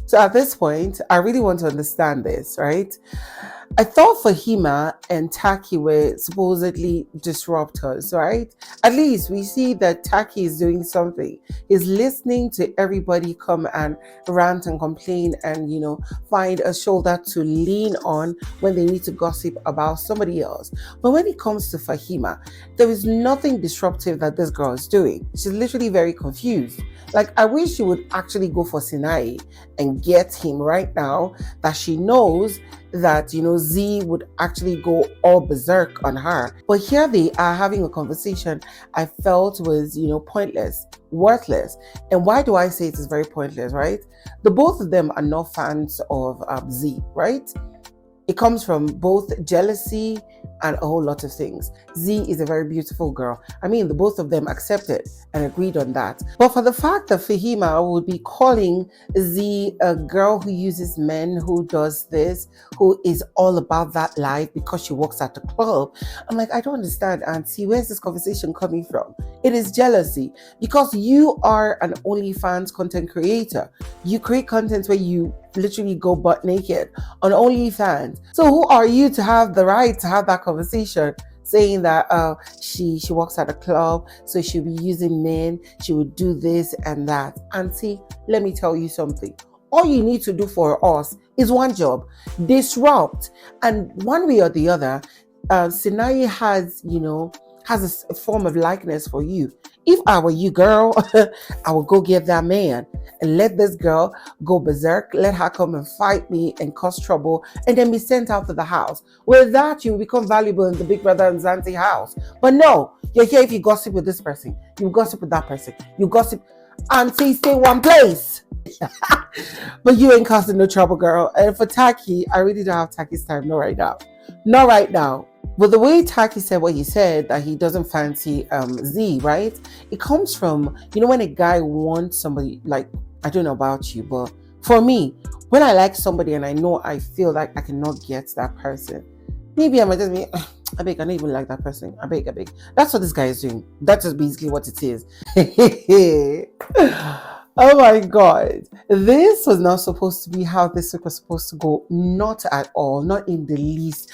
So at this point, I really want to understand this, right? I thought Fahima and Taki were supposedly disruptors, right? At least we see that Taki is doing something. He's listening to everybody come and rant and complain and, find a shoulder to lean on when they need to gossip about somebody else. But when it comes to Fahima, there is nothing disruptive that this girl is doing. She's literally very confused. Like, I wish she would actually go for Sinai and get him right now, that she knows that Z would actually go all berserk on her. But here they are having a conversation I felt was pointless, worthless. And why do I say it is very pointless, right? The both of them are not fans of Z, right? It comes from both jealousy and a whole lot of things. Z is a very beautiful girl. I mean, the both of them accepted and agreed on that. But for the fact that Fahima would be calling Z a girl who uses men, who does this, who is all about that life because she works at the club, I'm like, I don't understand, Auntie. Where's this conversation coming from? It is jealousy, because you are an OnlyFans content creator. You create content where you literally go butt naked on OnlyFans. So who are you to have the right to have that conversation, saying that she works at a club, so she'll be using men, she would do this and that? Auntie, let me tell you something. All you need to do for us is one job: disrupt. And one way or the other, Sinai has a form of likeness for you. If I were you, girl, I would go get that man and let this girl go berserk. Let her come and fight me and cause trouble and then be sent out of the house. With that, you will become valuable in the Big Brother and Mzansi house. But no, you're here if you gossip with this person, you gossip with that person, you gossip until you stay one place. But you ain't causing no trouble, girl. And for Taki, I really don't have Taki's time. Not right now. Not right now. But the way Taki said what he said, that he doesn't fancy Z, right? It comes from, when a guy wants somebody, like, I don't know about you, but for me, when I like somebody and I know I feel like I cannot get that person, maybe I might just be, I beg, I don't even like that person. I beg. That's what this guy is doing. That's just basically what it is. Oh my God. This was not supposed to be how this week was supposed to go. Not at all. Not in the least.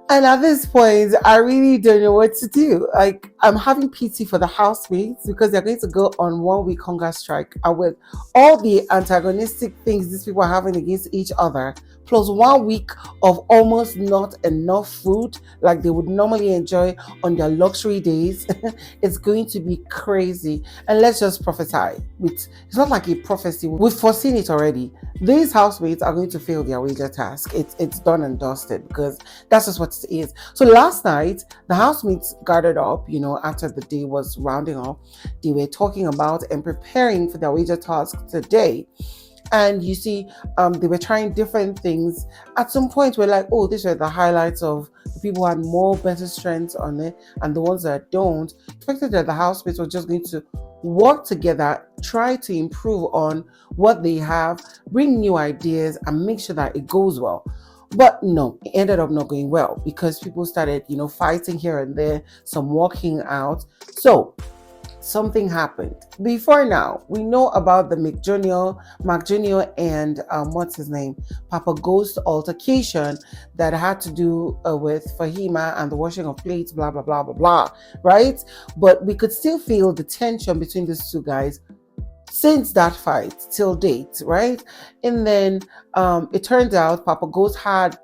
And at this point, I really don't know what to do. Like, I'm having pity for the housemates because they're going to go on 1 week hunger strike. And with all the antagonistic things these people are having against each other, plus 1 week of almost not enough food like they would normally enjoy on their luxury days, it's going to be crazy. And let's just prophesy. It's not like a prophecy. We've foreseen it already. These housemates are going to fail their wager task. It's done and dusted, because that's just what it is. So last night, the housemates gathered up, after the day was rounding up. They were talking about and preparing for their wager task today. And you see, they were trying different things. At some point, we're like, oh, these are the highlights of the people who had more better strengths on it, and the ones that don't. Expected that the housemates were just going to work together, try to improve on what they have, bring new ideas, and make sure that it goes well. But no, it ended up not going well because people started, fighting here and there, some walking out. So something happened. Before now, we know about the Mcjunior and what's his name, Papaghost altercation that had to do with Fahima and the washing of plates, blah, blah, blah, blah, blah, right? But we could still feel the tension between these two guys since that fight till date, right? And then it turned out Papaghost had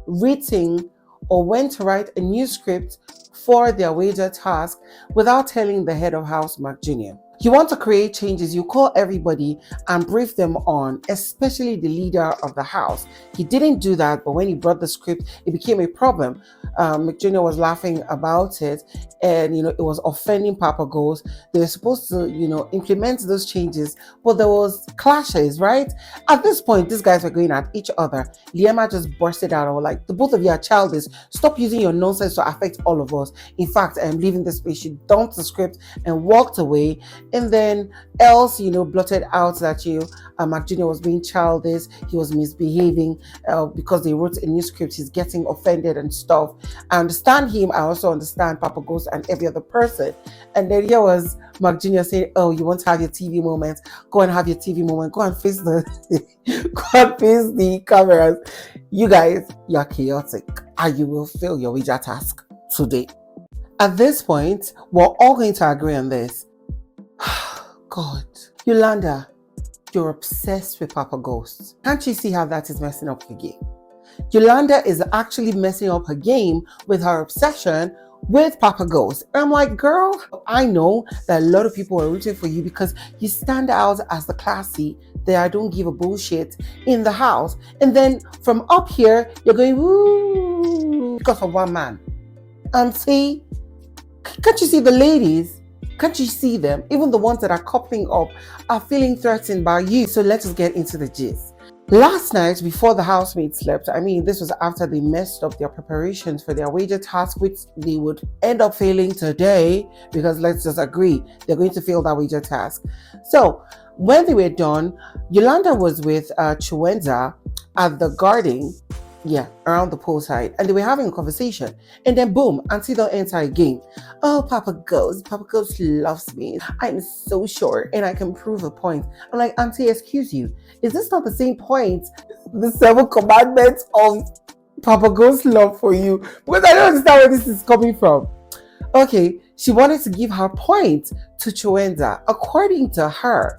written or went to write a new script for their wager task without telling the head of house, Mcjunior. You want to create changes, you call everybody and brief them on, especially the leader of the house. He didn't do that, but when he brought the script, it became a problem. Mcjunior was laughing about it, and it was offending Papaghost. They were supposed to, implement those changes, but there was clashes, right? At this point, these guys were going at each other. Liema just bursted out and was like, the both of you are childish. Stop using your nonsense to affect all of us. In fact, I'm leaving this place. She dumped the script and walked away. And then else, blotted out that Mcjunior was being childish, he was misbehaving because they wrote a new script, he's getting offended and stuff. I understand him, I also understand Papaghost and every other person. And then here was Mcjunior saying, oh, you want to have your TV moment? Go and have your TV moment. Go and face the go and face the cameras. You guys, you're chaotic and you will fail your Ouija task today. At this point, we're all going to agree on this. God. Yolanda, you're obsessed with Papaghost. Can't you see how that is messing up your game? Yolanda is actually messing up her game with her obsession with Papaghost. And I'm like, girl, I know that a lot of people are rooting for you because you stand out as the classy, that I don't give a bullshit in the house. And then from up here, you're going, woo, because of one man. And see, can't you see the ladies? Can't you see them? Even the ones that are coupling up are feeling threatened by you. So let us get into the gist. Last night, before the housemates slept, this was after they messed up their preparations for their wager task, which they would end up failing today, because let's just agree, they're going to fail that wager task. So when they were done, Yolanda was with Chiwenza at the garden, around the poolside, and they were having a conversation. And then boom, Auntie don't enter again. Oh, Papaghost loves me. I'm so sure, and I can prove a point. I'm like, Auntie, excuse you, is this not the same point? The 7 commandments of Papaghost love for you? Because I don't understand where this is coming from. Okay, she wanted to give her point to Chiwenza. According to her,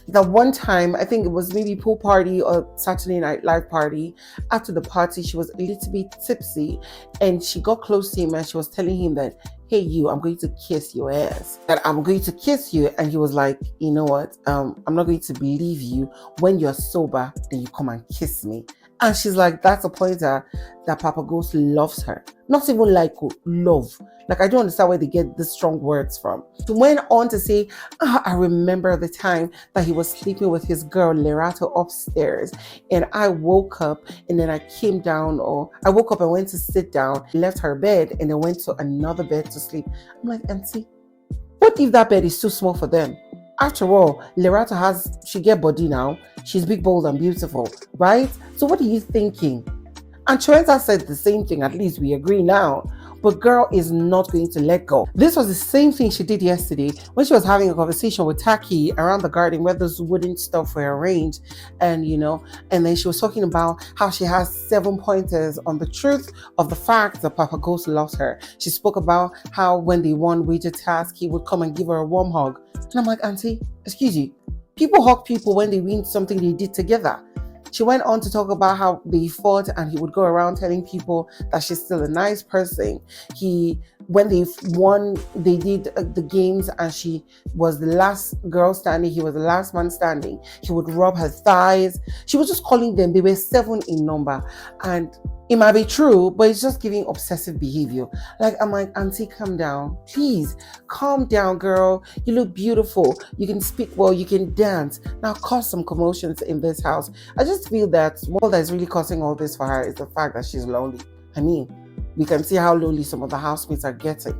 that one time, I think it was maybe pool party or Saturday Night Live party. After the party, she was a little bit tipsy and she got close to him and she was telling him that, hey, you, I'm going to kiss your ass. That I'm going to kiss you. And he was like, you know what? I'm not going to believe you. When you're sober, then you come and kiss me. And she's like, that's a pointer that Papaghost loves her. Not even like love. Like, I don't understand where they get the strong words from. She went on to say, I remember the time that he was sleeping with his girl, Lerato, upstairs. And I woke up and then I came down, or I woke up and went to sit down, left her bed, and then went to another bed to sleep. I'm like, Auntie, what if that bed is too small for them? After all, Lerato she get body now. She's big, bold, and beautiful, right? So what are you thinking? And Chiwenza said the same thing, at least we agree now. But girl is not going to let go. This was the same thing she did yesterday when she was having a conversation with Taki around the garden where those wooden stuff were arranged. And, and then she was talking about how she has 7 pointers on the truth of the fact that Papaghost loves her. She spoke about how when they won wager task, he would come and give her a warm hug. And I'm like, Auntie, excuse you. People hug people when they win something they did together. She went on to talk about how they fought and he would go around telling people that she's still a nice person. When they won, they did the games and she was the last girl standing. He was the last man standing. He would rub her thighs. She was just calling them. They were 7 in number. And it might be true, but it's just giving obsessive behavior. Like, I'm like, Auntie, calm down. Please, calm down, girl. You look beautiful. You can speak well. You can dance. Now, cause some commotions in this house. I just feel that what that's really causing all this for her is the fact that she's lonely. We can see how lonely some of the housemates are getting.